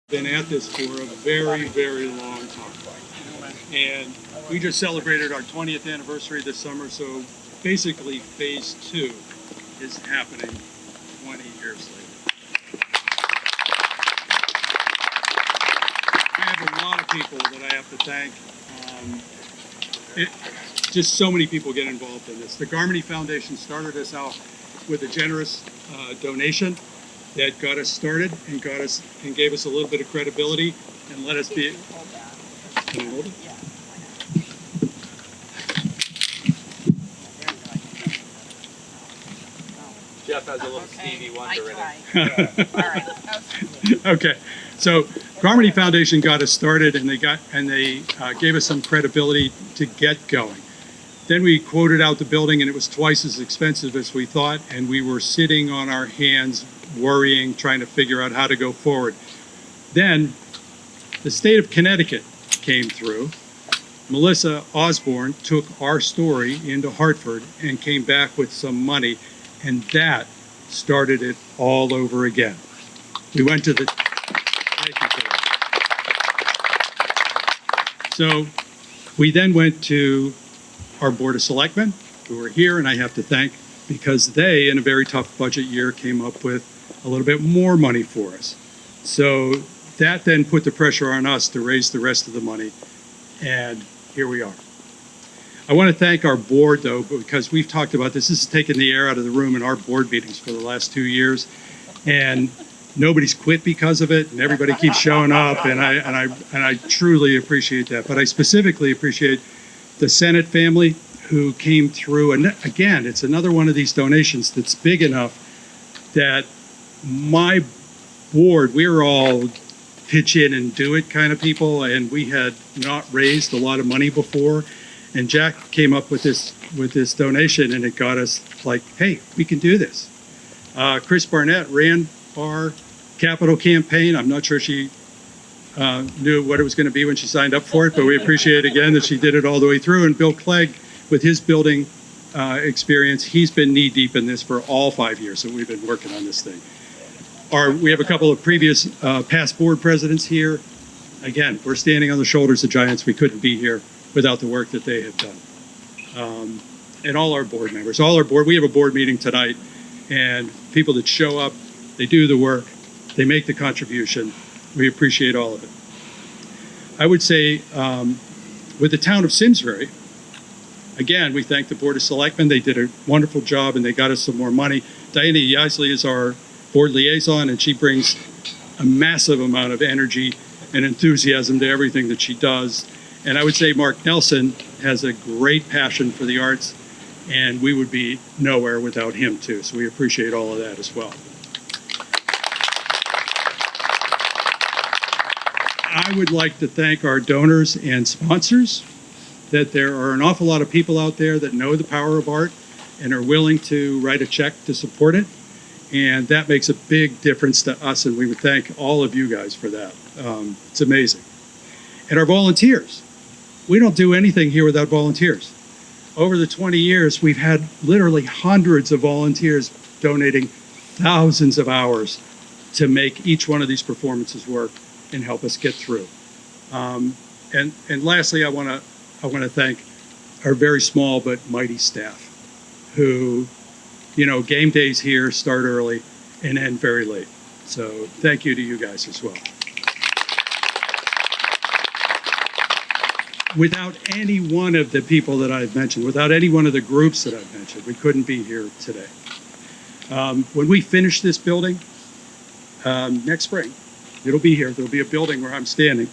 Been at this for a very, very long time. And we just celebrated our 20th anniversary this summer, so basically phase two is happening 20 years later. I have a lot of people that I have to thank. Just so many people get involved in this. The Garmany Foundation started us out with a generous donation that got us started and gave us a little bit of credibility and let us be. Can I hold it? Jeff has a little Stevie Wonder in it. All right. Okay, so Garmany Foundation got us started, and they gave us some credibility to get going. Then we quoted out the building, and it was twice as expensive as we thought, and we were sitting on our hands, worrying, trying to figure out how to go forward. Then the state of Connecticut came through. Melissa Osborne took our story into Hartford and came back with some money, and that started it all over again. We went to the. Thank you for that. So we then went to our Board of Selectmen, who were here, and I have to thank, because they, in a very tough budget year, came up with a little bit more money for us. So that then put the pressure on us to raise the rest of the money, and here we are. I want to thank our board, though, because we've talked about this. This has taken the air out of the room in our board meetings for the last 2 years, and nobody's quit because of it, and everybody keeps showing up, and I truly appreciate that. But I specifically appreciate the Senate family who came through, and again, it's another one of these donations that's big enough that my board, we're all pitch in and do it kind of people, and we had not raised a lot of money before, and Jack came up with this donation, and it got us like, hey, we can do this. Chris Barnett ran our capital campaign. I'm not sure she knew what it was going to be when she signed up for it, but we appreciate again that she did it all the way through. And Bill Clegg, with his building experience, he's been knee deep in this for all 5 years that we've been working on this thing. We have a couple of previous past board presidents here. Again, we're standing on the shoulders of giants. We couldn't be here without the work that they have done. And all our board members, we have a board meeting tonight, and people that show up, they do the work, they make the contribution. We appreciate all of it. I would say with the town of Simsbury, again, we thank the Board of Selectmen. They did a wonderful job, and they got us some more money. Diana Yaisley is our board liaison, and she brings a massive amount of energy and enthusiasm to everything that she does. And I would say Mark Nelson has a great passion for the arts, and we would be nowhere without him too. So we appreciate all of that as well. I would like to thank our donors and sponsors, that there are an awful lot of people out there that know the power of art and are willing to write a check to support it. And that makes a big difference to us, and we would thank all of you guys for that. It's amazing. And our volunteers. We don't do anything here without volunteers. Over the 20 years, we've had literally hundreds of volunteers donating thousands of hours to make each one of these performances work and help us get through. And lastly, I want to thank our very small but mighty staff, who, game days here start early and end very late. So thank you to you guys as well. Without any one of the people that I've mentioned, without any one of the groups that I've mentioned, we couldn't be here today. When we finish this building next spring, it'll be here. There'll be a building where I'm standing.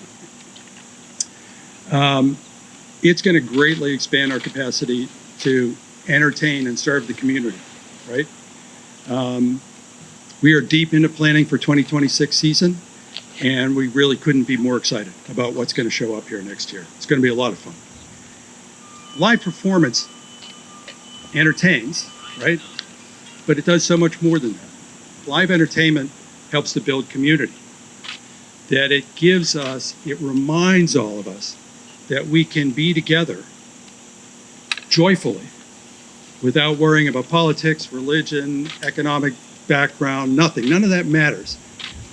It's going to greatly expand our capacity to entertain and serve the community, right? We are deep into planning for 2026 season, and we really couldn't be more excited about what's going to show up here next year. It's going to be a lot of fun. Live performance entertains, right? But it does so much more than that. Live entertainment helps to build community. That it reminds all of us that we can be together joyfully without worrying about politics, religion, economic background, nothing. None of that matters.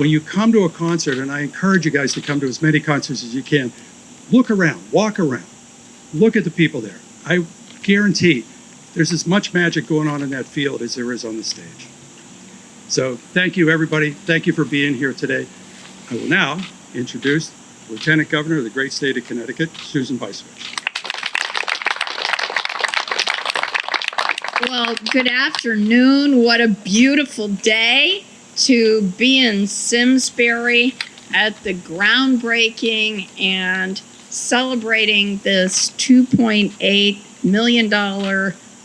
when you come to a concert, and I encourage you guys to come to as many concerts as you can, look around, walk around, look at the people there. I guarantee there's as much magic going on in that field as there is on the stage. So thank you, everybody. Thank you for being here today. I will now introduce Lieutenant Governor of the great state of Connecticut, Susan Bystrich. Well, good afternoon. What a beautiful day to be in Simsbury at the groundbreaking and celebrating this $2.8 million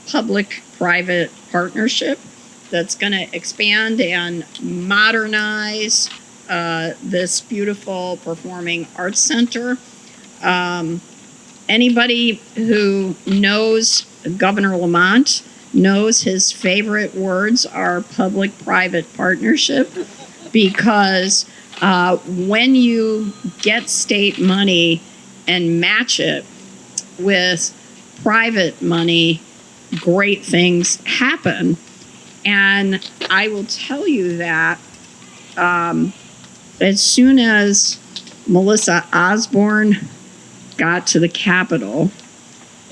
public-private partnership that's going to expand and modernize this beautiful performing arts center. Anybody who knows Governor Lamont knows his favorite words are public-private partnership, because when you get state money and match it with private money, great things happen. And I will tell you that as soon as Melissa Osborne got to the Capitol,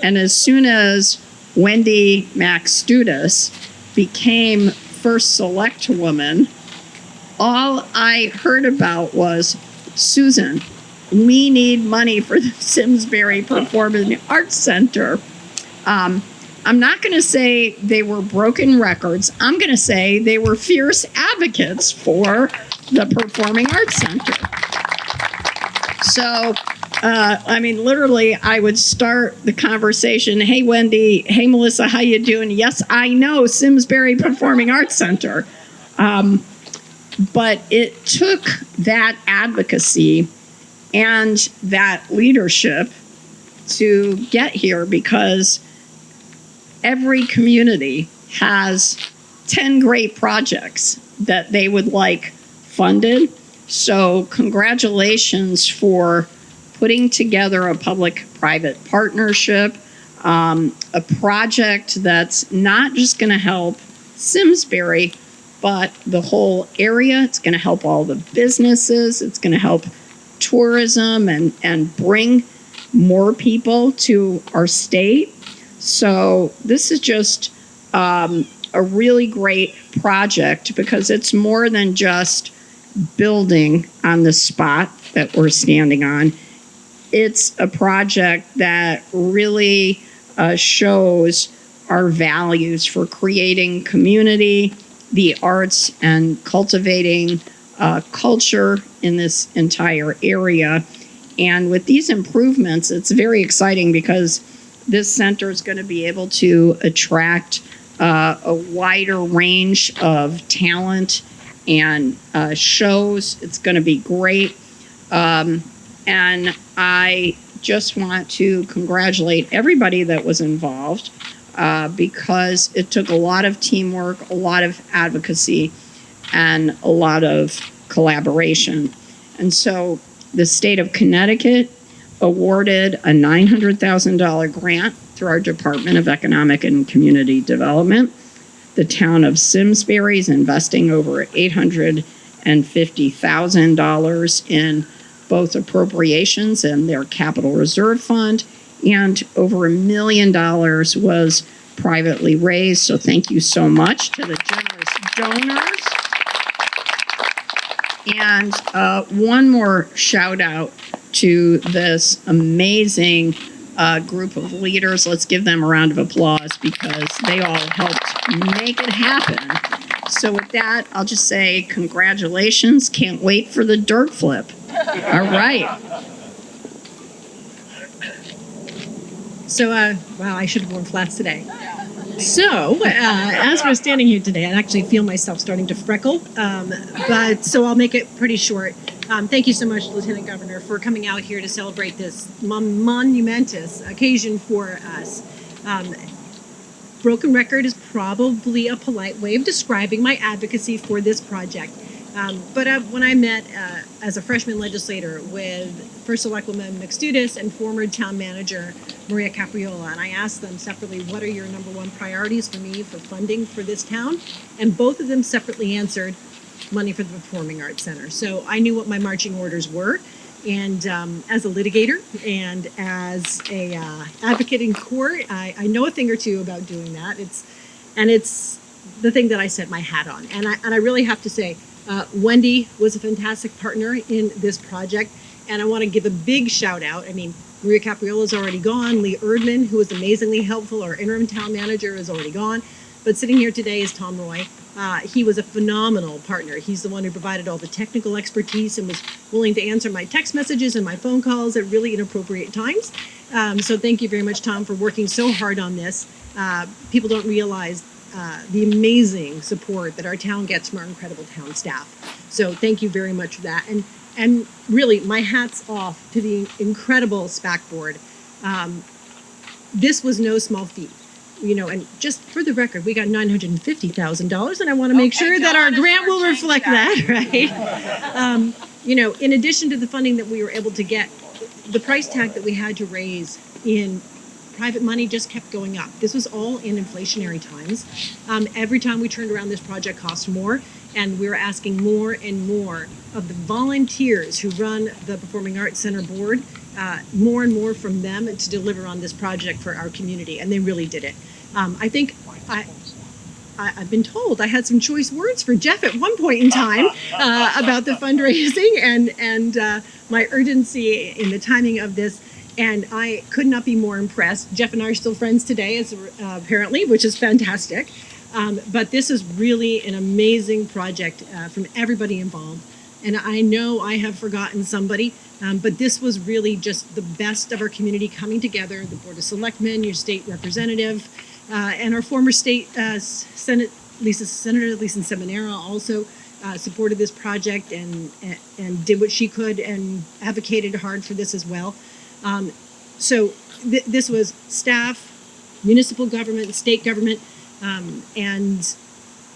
and as soon as Wendy Maxtutis became first select woman, all I heard about was, Susan, we need money for the Simsbury Performing Arts Center. I'm not going to say they were broken records. I'm going to say they were fierce advocates for the Performing Arts Center. So, literally, I would start the conversation, hey, Wendy, hey, Melissa, how you doing? Yes, I know, Simsbury Performing Arts Center. But it took that advocacy and that leadership to get here, because every community has 10 great projects that they would like funded. So congratulations for putting together a public-private partnership, a project that's not just going to help Simsbury, but the whole area. It's going to help all the businesses. It's going to help tourism and bring more people to our state. So this is just a really great project, because it's more than just building on the spot that we're standing on. It's a project that really shows our values for creating community, the arts, and cultivating culture in this entire area. And with these improvements, it's very exciting, because this center is going to be able to attract a wider range of talent and shows. It's going to be great. And I just want to congratulate everybody that was involved, because it took a lot of teamwork, a lot of advocacy, and a lot of collaboration. And so the state of Connecticut awarded a $900,000 grant through our Department of Economic and Community Development. The town of Simsbury is investing over $850,000 in both appropriations and their capital reserve fund, and over $1 million was privately raised. So thank you so much to the generous donors. And one more shout out to this amazing group of leaders. Let's give them a round of applause, because they all helped make it happen. So with that, I'll just say congratulations. Can't wait for the dirt flip. All right. So, wow, I should have worn flats today. So, as we're standing here today, I actually feel myself starting to freckle, but so I'll make it pretty short. Thank you so much, Lieutenant Governor, for coming out here to celebrate this monumentous occasion for us. Broken record is probably a polite way of describing my advocacy for this project. But when I met as a freshman legislator with First Selectwoman Maxtutis and former town manager Maria Capriola, and I asked them separately, what are your number one priorities for me for funding for this town? And both of them separately answered, money for the Performing Arts Center. So I knew what my marching orders were. And as a litigator and as a advocate in court, I know a thing or two about doing that. It's the thing that I set my hat on. And I really have to say, Wendy was a fantastic partner in this project. And I want to give a big shout out. I mean, Maria Capriola's already gone. Lee Erdman, who was amazingly helpful, our interim town manager, is already gone. But sitting here today is Tom Roy. He was a phenomenal partner. He's the one who provided all the technical expertise and was willing to answer my text messages and my phone calls at really inappropriate times. So thank you very much, Tom, for working so hard on this. People don't realize the amazing support that our town gets from our incredible town staff. So thank you very much for that. And really, my hat's off to the incredible SPAC board. This was no small feat. You know, and just for the record, we got $950,000, and I want to make sure that our grant will reflect that, right? You know, in addition to the funding that we were able to get, the price tag that we had to raise in private money just kept going up. This was all in inflationary times. Every time we turned around, this project cost more, and we were asking more and more of the volunteers who run the Performing Arts Center board, more and more from them to deliver on this project for our community, and they really did it. I think I've been told I had some choice words for Jeff at one point in time about the fundraising and my urgency in the timing of this. And I could not be more impressed. Jeff and I are still friends today, apparently, which is fantastic. But this is really an amazing project from everybody involved. And I know I have forgotten somebody, but this was really just the best of our community coming together. The Board of Selectmen, your state representative, and our former state Senator Lisa Seminara also supported this project and did what she could and advocated hard for this as well. So this was staff, municipal government, state government, and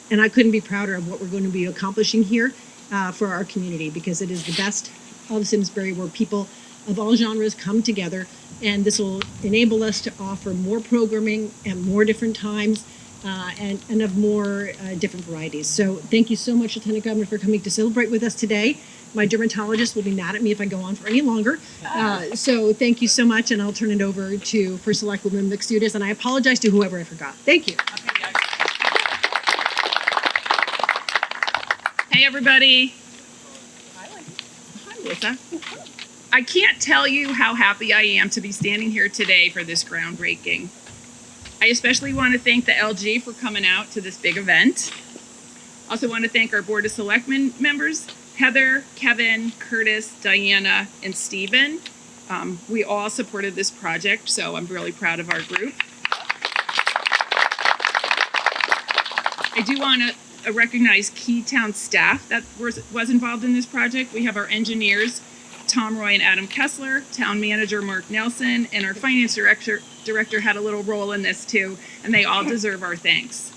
I couldn't be prouder of what we're going to be accomplishing here for our community, because it is the best of Simsbury, where people of all genres come together, and this will enable us to offer more programming at more different times and of more different varieties. So thank you so much, Lieutenant Governor, for coming to celebrate with us today. My dermatologist will be mad at me if I go on for any longer. So thank you so much, and I'll turn it over to First Select Woman Mixutis, and I apologize to whoever I forgot. Thank you. Hey, everybody. Hi, Melissa. I can't tell you how happy I am to be standing here today for this groundbreaking. I especially want to thank the LG for coming out to this big event. Also want to thank our Board of Selectmen members, Heather, Kevin, Curtis, Diana, and Stephen. We all supported this project, so I'm really proud of our group. I do want to recognize key town staff that was involved in this project. We have our engineers, Tom Roy and Adam Kessler, town manager Mark Nelson, and our finance director had a little role in this too, and they all deserve our thanks.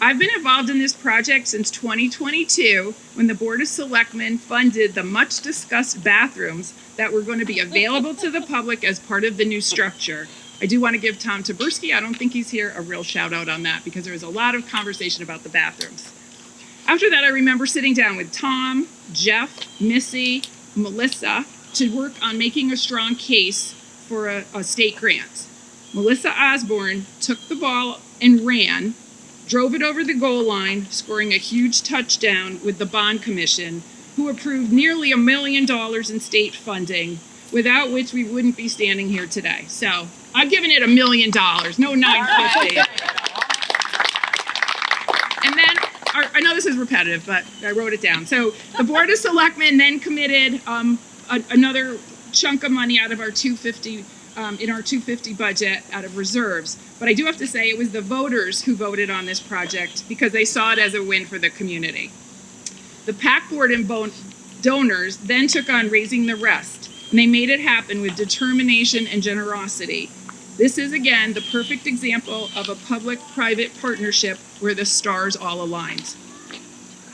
I've been involved in this project since 2022, when the Board of Selectmen funded the much discussed bathrooms that were going to be available to the public as part of the new structure. I do want to give Tom Taberski, I don't think he's here, a real shout out on that, because there was a lot of conversation about the bathrooms. After that, I remember sitting down with Tom, Jeff, Missy, Melissa to work on making a strong case for a state grant. Melissa Osborne took the ball and ran, drove it over the goal line, scoring a huge touchdown with the Bond Commission, who approved nearly $1 million in state funding, without which we wouldn't be standing here today. So I'm giving it $1 million, no $950. And then, I know this is repetitive, but I wrote it down. So the Board of Selectmen then committed another chunk of money out of our $250 in our $250 budget out of reserves. But I do have to say it was the voters who voted on this project because they saw it as a win for the community. The PAC board and donors then took on raising the rest, and they made it happen with determination and generosity. This is, again, the perfect example of a public-private partnership where the stars all aligned.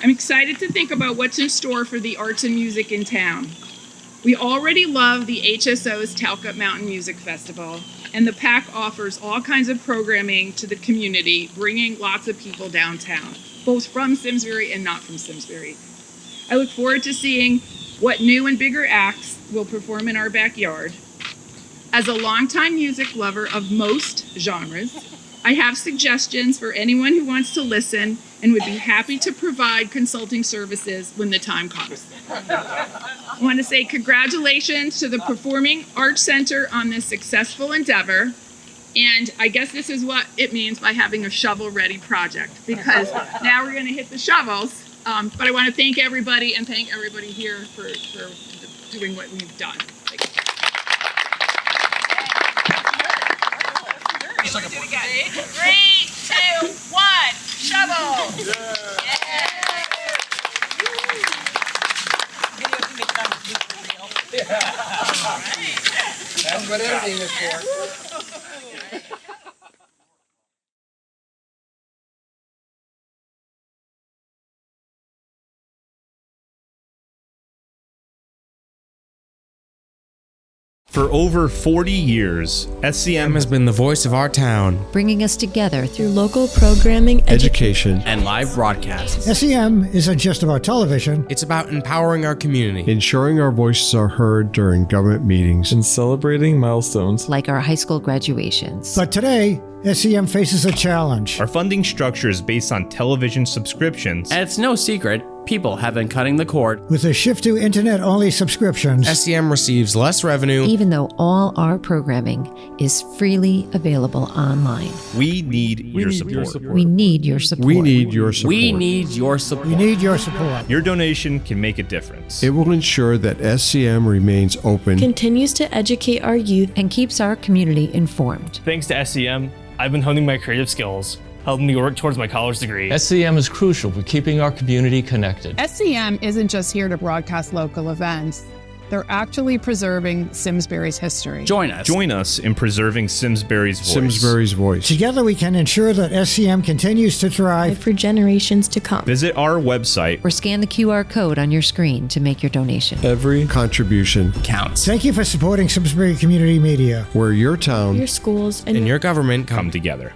I'm excited to think about what's in store for the arts and music in town. We already love the HSO's Talcott Mountain Music Festival, and the PAC offers all kinds of programming to the community, bringing lots of people downtown. both from Simsbury and not from Simsbury. I look forward to seeing what new and bigger acts will perform in our backyard. As a longtime music lover of most genres, I have suggestions for anyone who wants to listen and would be happy to provide consulting services when the time comes. I want to say congratulations to the Performing Arts Center on this successful endeavor. And I guess this is what it means by having a shovel-ready project, because now we're going to hit the shovels. But I want to thank everybody and thank everybody here for doing what we've done. Thank you. Let's do it again. 3, 2, 1, shovel! That's what editing is for. For over 40 years, SCM has been the voice of our town, bringing us together through local programming, education, and live broadcasts. SCM isn't just about television. It's about empowering our community, ensuring our voices are heard during government meetings, and celebrating milestones like our high school graduations. But today, SCM faces a challenge. Our funding structure is based on television subscriptions. And it's no secret, people have been cutting the cord. With a shift to internet-only subscriptions, SCM receives less revenue, even though all our programming is freely available online. We need your support. We need your support. We need your support. We need your support. We need your support. Your donation can make a difference. It will ensure that SCM remains open, continues to educate our youth, and keeps our community informed. Thanks to SCM, I've been honing my creative skills, helping me work towards my college degree. SCM is crucial for keeping our community connected. SCM isn't just here to broadcast local events. They're actually preserving Simsbury's history. Join us. Join us in preserving Simsbury's voice. Simsbury's voice. Together we can ensure that SCM continues to thrive for generations to come. Visit our website or scan the QR code on your screen to make your donation. Every contribution counts. Thank you for supporting Simsbury Community Media, where your town, your schools, and your government come together.